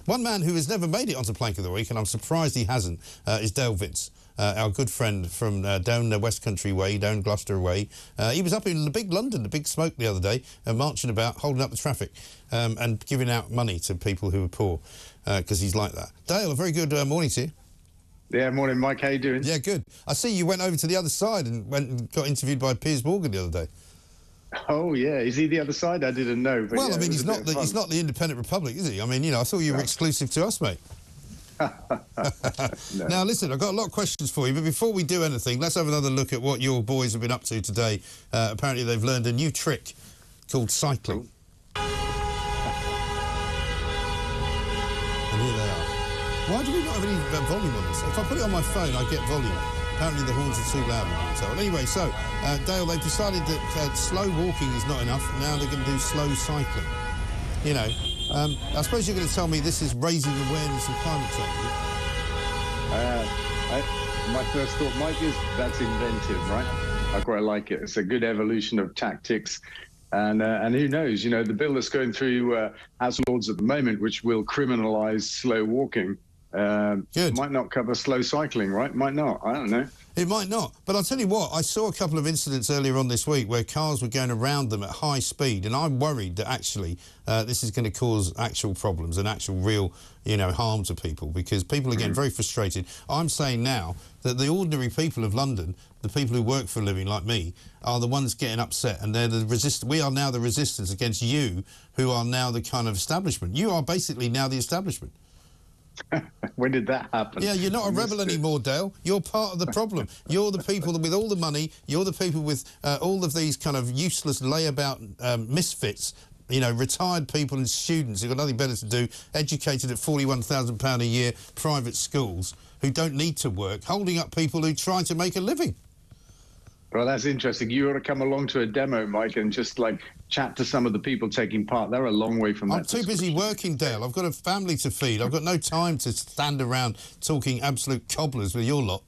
One man who has never made it onto Plank of the Week, and I'm surprised he hasn't, is Dale Vince. Our good friend from down the West Country way, down Gloucester way. He was up in the big London, the big smoke the other day, marching about, holding up the traffic and giving out money to people who are poor, because he's like that. Dale, a very good morning to you. Yeah, morning, Mike. How you doing? Yeah, good. I see you went over to the other side and went and got interviewed by Piers Morgan the other day. Oh, yeah. Is he the other side? I didn't know. But well, yeah, I mean, he's not the Independent Republic, is he? I mean, you know, I thought you were exclusive to us, mate. No. Now, listen, I've got a lot of questions for you, but before we do anything, let's have another look at what your boys have been up to today. Apparently, they've learned a new trick called cycling. And here they are. Why do we not have any volume on this? If I put it on my phone, I get volume. Apparently, the horns are too loud, we've been told. Anyway, so, Dale, they've decided that slow walking is not enough. Now they're going to do slow cycling. You know, I suppose you're going to tell me this is raising awareness of climate change. My first thought, Mike, is that's inventive, right? I quite like it. It's a good evolution of tactics. And who knows, you know, the bill that's going through House of Lords at the moment, which will criminalise slow walking, might not cover slow cycling, right? Might not. I don't know. It might not. But I'll tell you what, I saw a couple of incidents earlier on this week where cars were going around them at high speed, and I'm worried that actually this is going to cause actual problems and actual real, you know, harm to people, because people are getting very frustrated. I'm saying now that the ordinary people of London, the people who work for a living like me, are the ones getting upset, and they're the we are now the resistance against you, who are now the kind of establishment. You are basically now the establishment. When did that happen? Yeah, you're not a rebel anymore, Dale. You're part of the problem. You're the people with all the money. You're the people with all of these kind of useless layabout misfits, you know, retired people and students who've got nothing better to do, educated at £41,000 a year, private schools, who don't need to work, holding up people who try to make a living. Well, that's interesting. You ought to come along to a demo, Mike, and just, like, chat to some of the people taking part. They're a long way from that. I'm too busy working, Dale. I've got a family to feed. I've got no time to stand around talking absolute cobblers with your lot.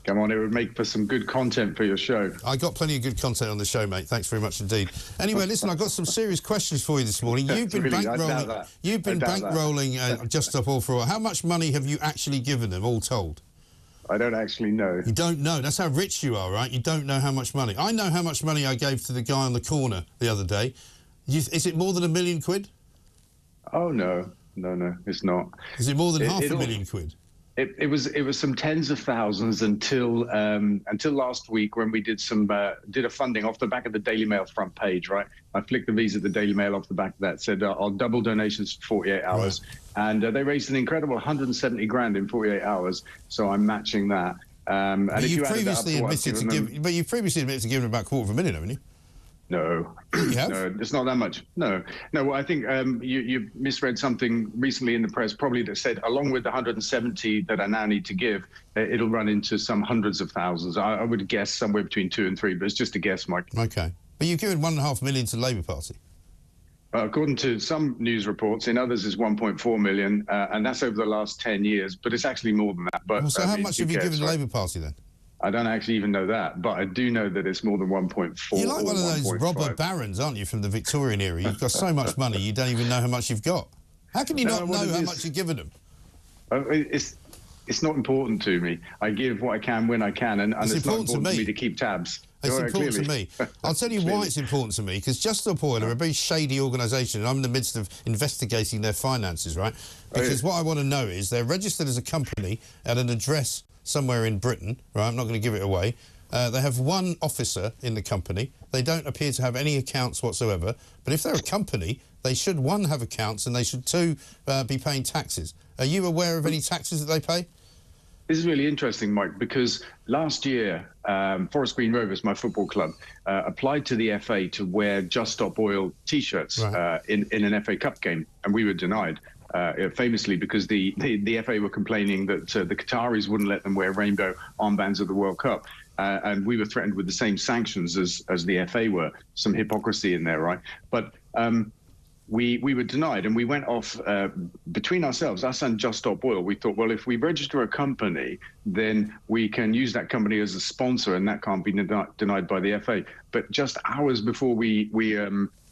Come on, it would make for some good content for your show. I got plenty of good content on the show, mate. Thanks very much indeed. Anyway, listen, I've got some serious questions for you this morning. You've been bankrolling. You've been bankrolling Just Stop Oil for a while. How much money have you actually given them, all told? I don't actually know. You don't know? That's how rich you are, right? You don't know how much money. I know how much money I gave to the guy on the corner the other day. Is it more than £1 million? Oh, no. No, it's not. Is it more than half a million quid? It was some tens of thousands until last week, when we did a funding off the back of the Daily Mail front page, right? I flicked the V's at the Daily Mail off the back of that, said I'll double donations for 48 hours. Right. And they raised an incredible 170 grand in 48 hours, so I'm matching that. But you previously admitted to giving about £250,000, haven't you? No, no, it's not that much. No. Well, I think you misread something recently in the press, probably, that said, along with the 170 that I now need to give, it'll run into some hundreds of thousands. I would guess somewhere between 2 and 3, but it's just a guess, Mike. Okay. But you've given £1.5 million to the Labour Party. According to some news reports, in others is 1.4 million, and that's over the last 10 years, but it's actually more than that. But so how much have you given the Labour Party then? I don't actually even know that, but I do know that it's more than 1.4. You're like one of those robber barons, aren't you, from the Victorian era? You've got so much money, you don't even know how much you've got. How can you not know how much you've given them? It's not important to me. I give what I can when I can, and it's not important to me to keep tabs. It's important to me. I'll tell you why it's important to me, because Just Stop Oil are a very shady organisation, and I'm in the midst of investigating their finances, right? Because what I want to know is they're registered as a company at an address somewhere in Britain, right? I'm not going to give it away. They have one officer in the company. They don't appear to have any accounts whatsoever. But if they're a company, they should, one, have accounts, and they should, two, be paying taxes. Are you aware of any taxes that they pay? This is really interesting, Mike, because last year, Forest Green Rovers, my football club, applied to the FA to wear Just Stop Oil T-shirts in an FA Cup game, and we were denied. Famously because the FA were complaining that the Qataris wouldn't let them wear rainbow armbands at the World Cup. And we were threatened with the same sanctions as the FA were. Some hypocrisy in there, right? But we were denied, and we went off between ourselves, us and Just Stop Oil. We thought, well, if we register a company, then we can use that company as a sponsor, and that can't be denied by the FA. But just hours before we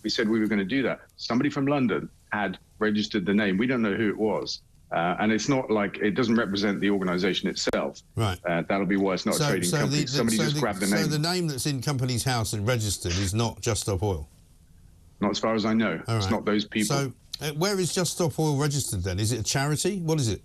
said we were going to do that, somebody from London had registered the name. We don't know who it was. And it's not like it doesn't represent the organisation itself. Right. That'll be why it's not a trading company. Somebody just grabbed the name. So the name that's in Companies House and registered is not Just Stop Oil? Not as far as I know. All it's right. not those people. So where is Just Stop Oil registered then? Is it a charity? What is it?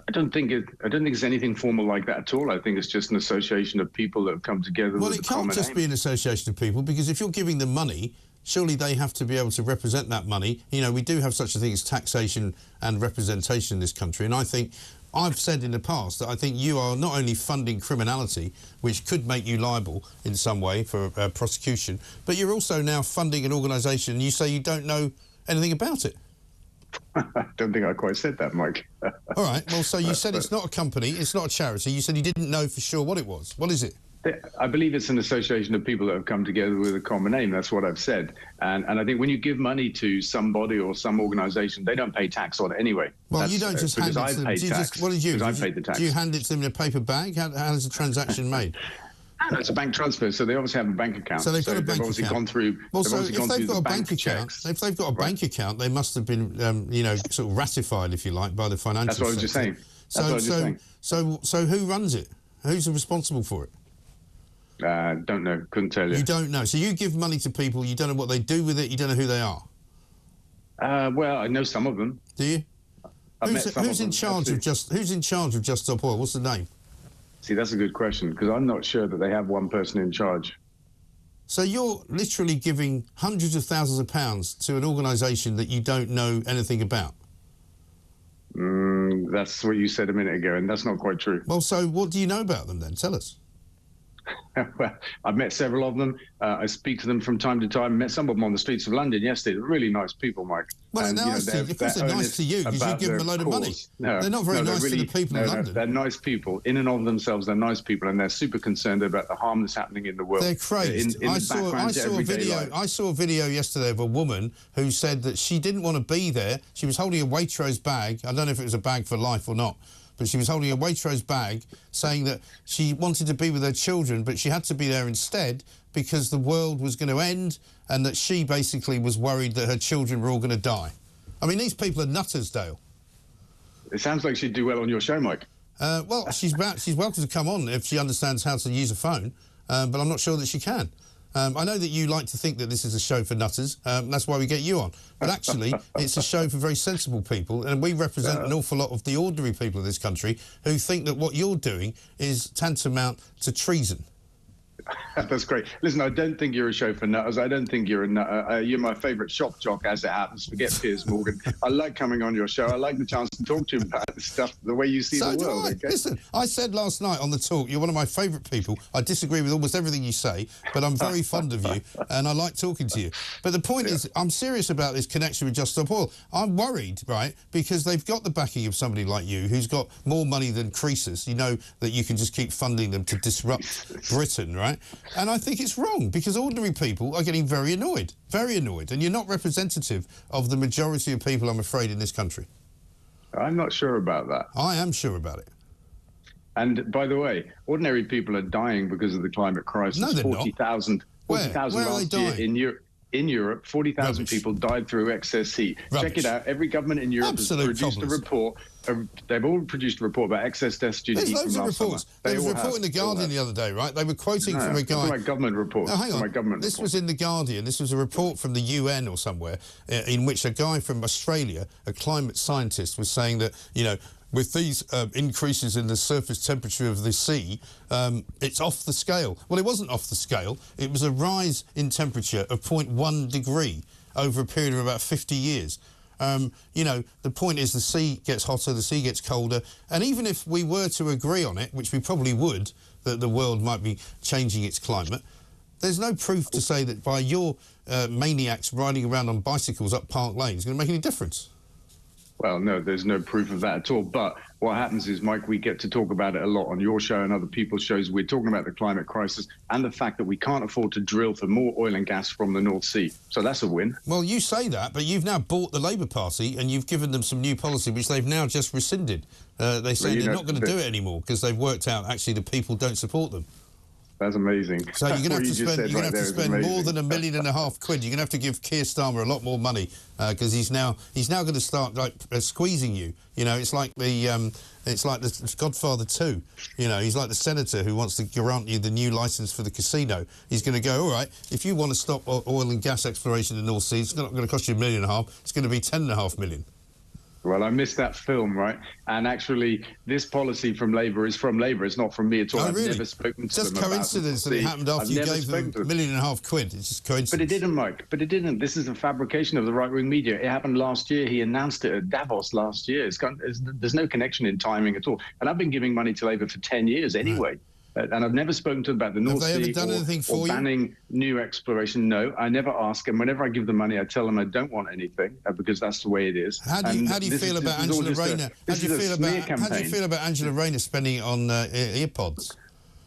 I don't think it's anything formal like that at all. I think it's just an association of people that have come together with a common aim. Well, it can't just be an association of people, because if you're giving them money, surely they have to be able to represent that money. You know, we do have such a thing as taxation and representation in this country, and I think I've said in the past that I think you are not only funding criminality, which could make you liable in some way for prosecution, but you're also now funding an organisation, and you say you don't know anything about it. I don't think I quite said that, Mike. All right, well, so you said it's not a company, it's not a charity. You said you didn't know for sure what it was. What is it? I believe it's an association of people that have come together with a common aim. That's what I've said. And I think when you give money to somebody or some organisation, they don't pay tax on it anyway. Well, you don't just hand it to them. What did you do? I paid the tax. Do you hand it to them in a paper bag? How is the transaction made? No, it's a bank transfer, so they obviously have a bank account. So they've got a bank account. Gone through. Well, so if they've got a bank account, if they've got a bank account, they must have been, you know, sort of ratified, if you like, by the financial. That's what I was just saying. So who runs it? Who's responsible for it? Don't know. Couldn't tell you. You don't know. So you give money to people. You don't know what they do with it. You don't know who they are. Well, I know some of them. Do you? Who's in charge of Just Stop Oil? What's the name? See, that's a good question, because I'm not sure that they have one person in charge. So you're literally giving hundreds of thousands of pounds to an organisation that you don't know anything about. That's what you said a minute ago, and that's not quite true. Well, so what do you know about them then? Tell us. Well, I've met several of them. I speak to them from time to time. Met some of them on the streets of London yesterday. They're really nice people, Mike. Well, they're nice to you. Of course they're nice to you, because you give them a load of money. No, they're not very nice to the people in London. They're nice people. In and of themselves, they're nice people, and they're super concerned about the harm that's happening in the world. They're crazed. I saw a video yesterday of a woman who said that she didn't want to be there. She was holding a Waitrose bag. I don't know if it was a bag for life or not, but she was holding a Waitrose bag, saying that she wanted to be with her children, but she had to be there instead because the world was going to end, and that she basically was worried that her children were all going to die. I mean, these people are nutters, Dale. It sounds like she'd do well on your show, Mike. Well, she's welcome to come on if she understands how to use a phone, but I'm not sure that she can. I know that you like to think that this is a show for nutters. That's why we get you on. But actually, it's a show for very sensible people, and we represent an awful lot of the ordinary people of this country who think that what you're doing is tantamount to treason. That's great. Listen, I don't think you're a show for nutters. I don't think you're a nutter. You're my favourite shock jock, as it happens. Forget Piers Morgan. I like coming on your show. I like the chance to talk to you about this stuff, the way you see the world. So do I. Okay? Listen, I said last night on the talk, you're one of my favourite people. I disagree with almost everything you say, but I'm very fond of you, and I like talking to you. But the point is, I'm serious about this connection with Just Stop Oil. I'm worried, right, because they've got the backing of somebody like you who's got more money than Croesus. You know that you can just keep funding them to disrupt Britain, right? And I think it's wrong, because ordinary people are getting very annoyed, and you're not representative of the majority of people, I'm afraid, in this country. I'm not sure about that. I am sure about it. And by the way, ordinary people are dying because of the climate crisis. No, they're 40,000 last year in Europe. 40,000 people died through excess heat. Rubbish. Check it out. Every government in Europe has produced a report. They've all produced a report about excess deaths due to heat from last summer. There was a report in The Guardian the other day, right? They were quoting from a guy... That's my government report. No, hang on. This was in The Guardian. This was a report from the UN or somewhere in which a guy from Australia, a climate scientist, was saying that, you know, with these increases in the surface temperature of the sea, it's off the scale. Well, it wasn't off the scale. It was a rise in temperature of 0.1 degree over a period of about 50 years. You know, the point is the sea gets hotter, the sea gets colder, and even if we were to agree on it, which we probably would, that the world might be changing its climate, there's no proof to say that by your maniacs riding around on bicycles up Park Lane is going to make any difference. Well, no, there's no proof of that at all. But what happens is, Mike, we get to talk about it a lot on your show and other people's shows. We're talking about the climate crisis and the fact that we can't afford to drill for more oil and gas from the North Sea. So that's a win. Well, you say that, but you've now bought the Labour Party and you've given them some new policy, which they've now just rescinded. They say they're not going to do it anymore because they've worked out, actually, the people don't support them. That's amazing. So you're going to have to spend more than £1.5 million. You're going to have to give Keir Starmer a lot more money because he's now going to start like squeezing you. You know, it's like the Godfather 2. You know, he's like the senator who wants to grant you the new license for the casino. He's going to go, all right, if you want to stop oil and gas exploration in the North Sea, it's not going to cost you £1.5 million. It's going to be £10.5 million. Well, I missed that film, right? And actually, this policy from Labour is from Labour. It's not from me at all. Oh, really? I've never spoken to them about it. Just coincidence that it happened after you gave them £1.5 million. It's just coincidence. But it didn't, Mike. But it didn't. This is a fabrication of the right-wing media. It happened last year. He announced it at Davos last year. There's no connection in timing at all. And I've been giving money to Labour for 10 years anyway. Right. And I've never spoken to them about the North Sea or banning new exploration. No, I never ask. And whenever I give them money, I tell them I don't want anything because that's the way it is. How do you feel about Angela Rayner? How do you feel about Angela Rayner spending it on earpods?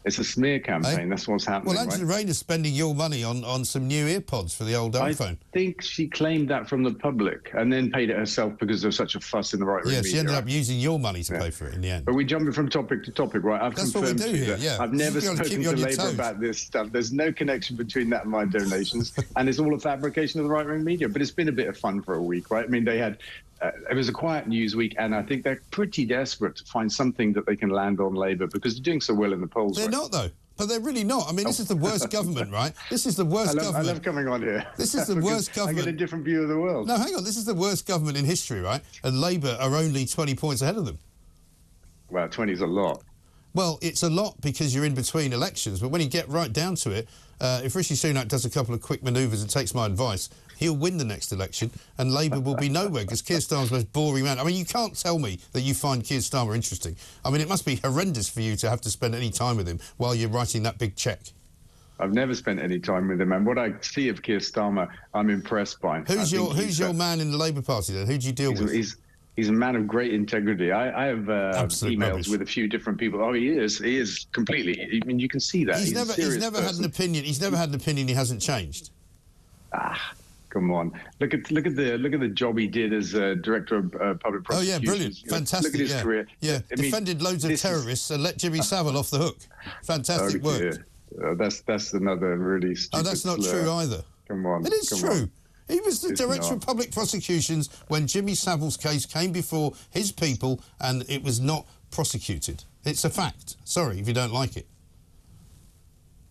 It's a smear campaign. That's what's happening. Well, Angela Rayner's spending your money on some new earpods for the old iPhone. I think she claimed that from the public and then paid it herself because there was such a fuss in the right-wing media. Yeah, she ended up using your money to pay for it in the end. But we're jumping from topic to topic, right? That's what we do here, yeah. I've never spoken to Labour about this stuff. There's no connection between that and my donations, and it's all a fabrication of the right-wing media. But it's been a bit of fun for a week, right? I mean, they had... it was a quiet news week, and I think they're pretty desperate to find something that they can land on Labour because they're doing so well in the polls. They're not, though. But they're really not. I mean, this is the worst government, right? This is the worst government. I love coming on here. This is the worst government. I get a different view of the world. No, hang on. This is the worst government in history, right? And Labour are only 20 points ahead of them. Well, 20 is a lot. Well, it's a lot because you're in between elections. But when you get right down to it, if Rishi Sunak does a couple of quick manoeuvres and takes my advice, he'll win the next election and Labour will be nowhere because Keir Starmer's the most boring man. I mean, you can't tell me that you find Keir Starmer interesting. I mean, it must be horrendous for you to have to spend any time with him while you're writing that big cheque. I've never spent any time with him, and what I see of Keir Starmer, I'm impressed by. Who's your man in the Labour Party then? Who do you deal with? He's a man of great integrity. I have emails rubbish. with a few different people. Oh, he is completely. I mean, you can see that. He's never had an opinion. He's never had an opinion. He hasn't changed. Come on! Look at the job he did as director of public prosecutions. Oh yeah, brilliant, fantastic. Look at his career. Yeah, defended loads of terrorists and let Jimmy Savile off the hook. Fantastic work. That's another really stupid. Oh, that's not true either. Come on, it is true. He was the director of public prosecutions when Jimmy Savile's case came before his people and it was not prosecuted. It's a fact. Sorry if you don't like it.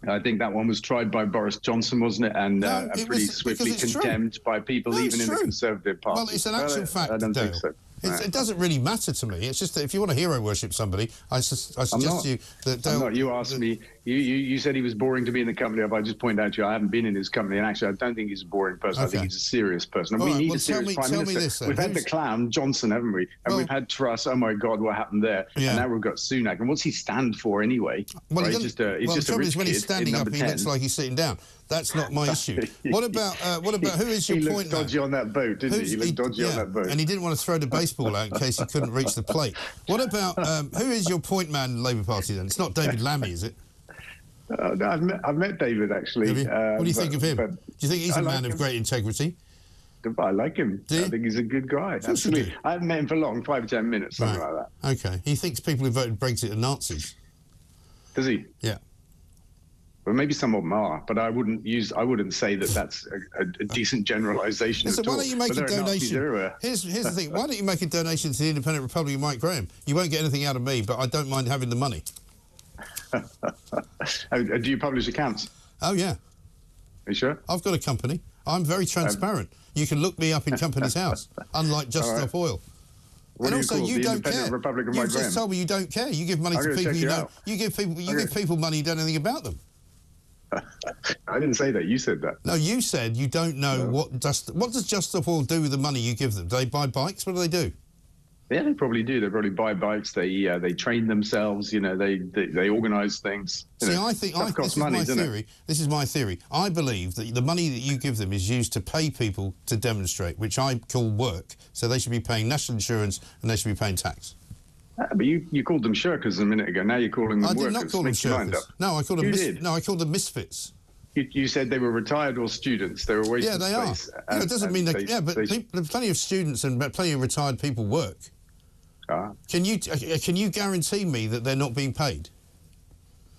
I think that one was tried by Boris Johnson, wasn't it? And pretty swiftly condemned by people even in the Conservative Party. Well, it's an actual fact, I don't Dale. think so. It doesn't really matter to me. It's just that if you want to hero worship somebody, I suggest to you that Dale... I'm not. You asked me. You said he was boring to be in the company of. I just pointed out to you I haven't been in his company, and actually I don't think he's a boring person. Okay. I think he's a serious person. And we need a serious Prime Minister. We've had the clown Johnson, haven't we? And we've had Truss. Oh my God, what happened there? Yeah. And now we've got Sunak. And what's he stand for anyway? Well, right? He's just a rich when kid he's standing up, he looks like he's sitting down. That's not my issue. What about who is your point man? He looked dodgy on that boat, didn't he? He looked dodgy on that boat. And he didn't want to throw the baseball out in case he couldn't reach the plate. What about who is your point man in the Labour Party then? It's not David Lammy, is it? No, I've met David actually. What do you think of him? Do you think he's a man of great integrity? I like him. I think he's a good guy. Absolutely. I haven't met him for long, 5 or 10 minutes, something like that. Okay. He thinks people who voted Brexit are Nazis. Does he? Yeah. Well, maybe some of them are, but I wouldn't say that that's a decent generalisation at all. Why don't you make a donation? Here's the thing. Why don't you make a donation to the Independent Republican Mike Graham? You won't get anything out of me, but I don't mind having the money. Do you publish accounts? Oh, yeah. Are you sure? I've got a company. I'm very transparent. You can look me up in Company's House, unlike Just Stop Oil. What and also, you don't care. You just told me you don't care. You give money to people you know. You give people money you don't know anything about them. I didn't say that. You said that. No, you said you don't know what does Just Stop Oil do with the money you give them? Do they buy bikes? What do they do? Yeah, they probably do. They probably buy bikes. They train themselves. You know, they organise things. See, I think this is my theory. This is my theory. I believe that the money that you give them is used to pay people to demonstrate, which I call work. So they should be paying national insurance and they should be paying tax. But you called them shirkers a minute ago. Now you're calling them workers. I did not call them shirkers. No, I called them. No, I called them misfits. You said they were retired or students. They were wasting space. Yeah, they are. Yeah, it doesn't mean they. Yeah, but plenty of students and plenty of retired people work. Can you guarantee me that they're not being paid?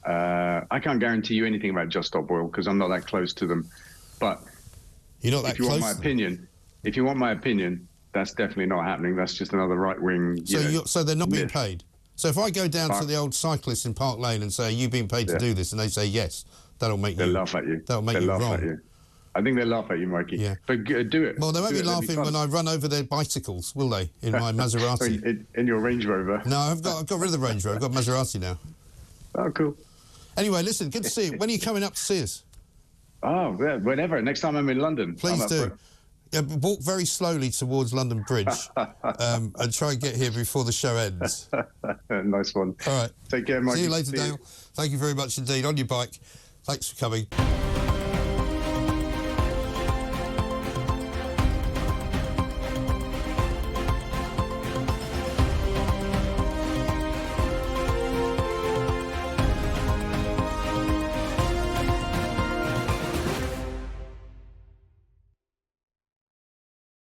I can't guarantee you anything about Just Stop Oil because I'm not that close to them. But you're not that if you close. If you want my opinion, that's definitely not happening. That's just another right-wing. So they're not being myth. paid. So if I go down to the old cyclists in Park Lane and say, "Are you being paid to do this?" and they say yes, that'll make they'll laugh at you. That'll make they'll you laugh wrong. At you. I think they'll laugh at you, Mikey. Yeah. But do it. Well, they won't be laughing when I run over their bicycles, will they? In my Maserati. in your Range Rover. No, I've got rid of the Range Rover. I've got Maserati now. Oh, cool. Anyway, listen, good to see you. When are you coming up to see us? Oh, yeah, whenever. Next time I'm in London. Please do. Yeah, walk very slowly towards London Bridge and try and get here before the show ends. Nice one. All right. Take care, Mikey. See you later, Dale. Thank you very much indeed. On your bike. Thanks for coming.